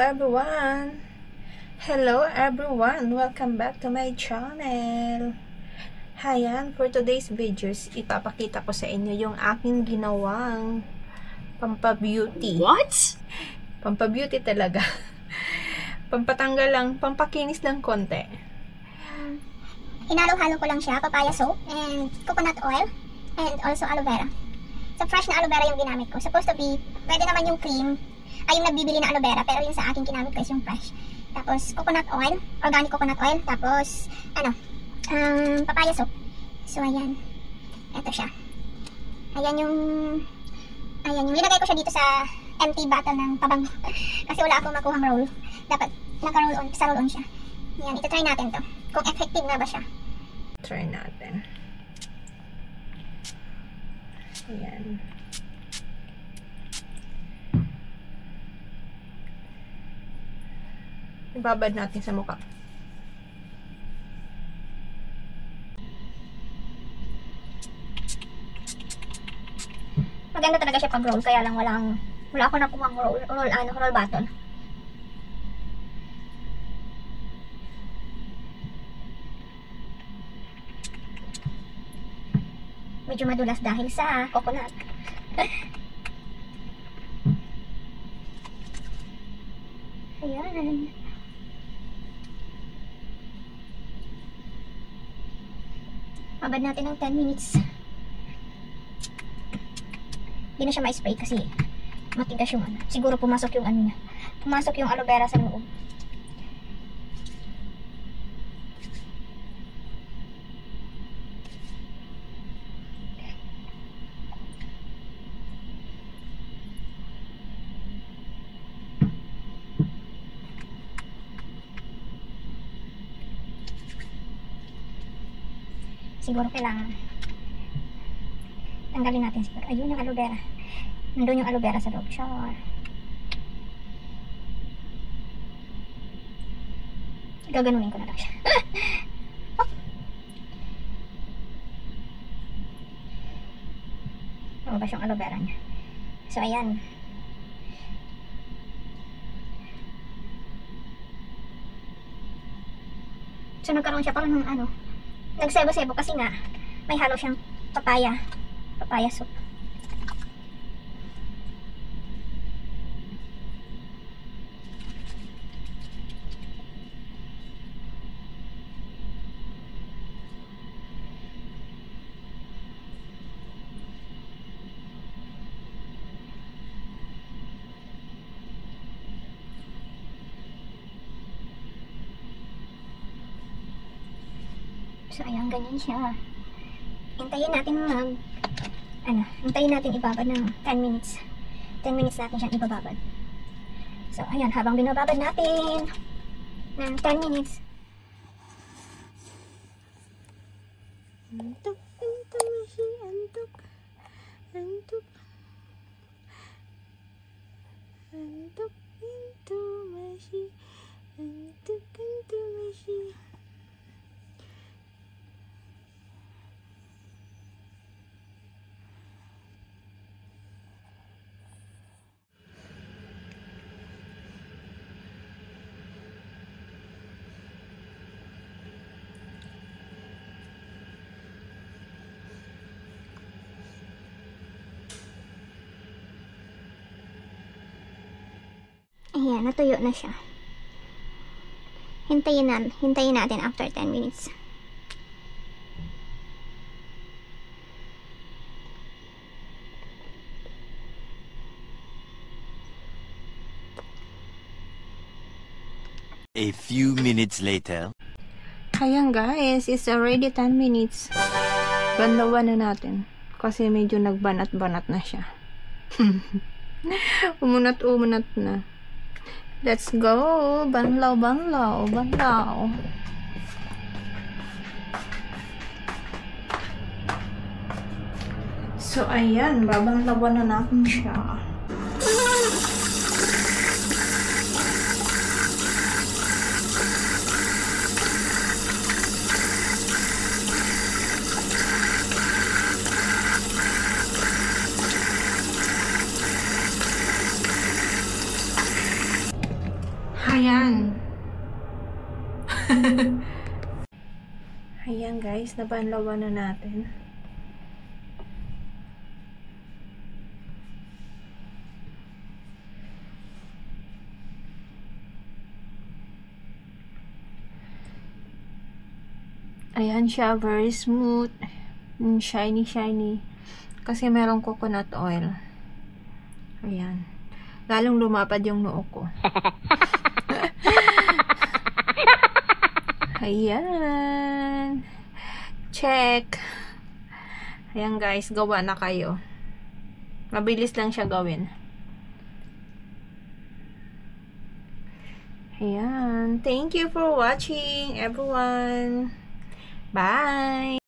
everyone! Hello everyone! Welcome back to my channel! Hayan, for today's videos, ipapakita ko sa inyo yung aking ginawang pampabeauty. What? Pampabeauty talaga. Pampatanggal lang, pampakinis lang konti. Hinalo-halo ko lang siya, papaya soap, and coconut oil, and also aloe vera. So fresh na aloe vera yung ginamit ko. Supposed to be, pwede naman yung cream, ay yung nagbibili na aloe vera, pero yung sa akin ginamit ko is yung fresh. Tapos coconut oil, organic coconut oil, tapos papaya soap. So ayan, eto siya. Ayan yung nilagay ko siya dito sa empty bottle ng pabango. Kasi wala akong makuhang roll. Dapat naka-roll on, sa roll on siya. Ayan, ito try natin to. Kung effective nga ba siya. Try natin. Ayan. Ibabad natin sa mukha. Maganda talaga siya pag roll, kaya lang wala ako nakuhang roll bottle. Medyo madulas dahil sa coconut. Ayan. Abad natin ng 10 minutes. Hindi na siya ma-spray kasi matigas yung ano. Siguro pumasok yung ano niya. Pumasok yung aloe vera sa loob. Siguro kailangan tanggalin natin siguro. Ayun yung aloe vera. Nandun yung aloe vera sa loob. Sure. Gaganunin ko na lang siya. Lumabas yung aloe vera niya. So ayan. So nagkaroon siya parang ng ano, nagsebo-sebo kasi nga may halo siyang papaya soup. So ayan, ganyan siya. Hintayin natin ibabad ng 10 minutes. 10 minutes natin siyang ibababad. So ayan, habang binababad natin ng 10 minutes. Antok, intumashi, antok. Antok. Antok, intumashi. Antok, intumashi. Ayan, natuyo na siya. Hintayin natin after 10 minutes. A few minutes later. Ayan guys, it's already 10 minutes. Banlawan na natin. Kasi medyo nagbanat-banat na siya. Umunat na. Let's go! Banlaw. So, ayan. Babanglawan na natin siya. Ayan. Ayan guys, nabanlawan na natin. Ayan siya, very smooth. Shiny, shiny. Kasi merong coconut oil. Ayan. Lalong lumapad yung noo ko. Ayan. Check. Ayan guys, gawa na kayo. Mabilis lang siya gawin. Ayan. Thank you for watching, everyone. Bye!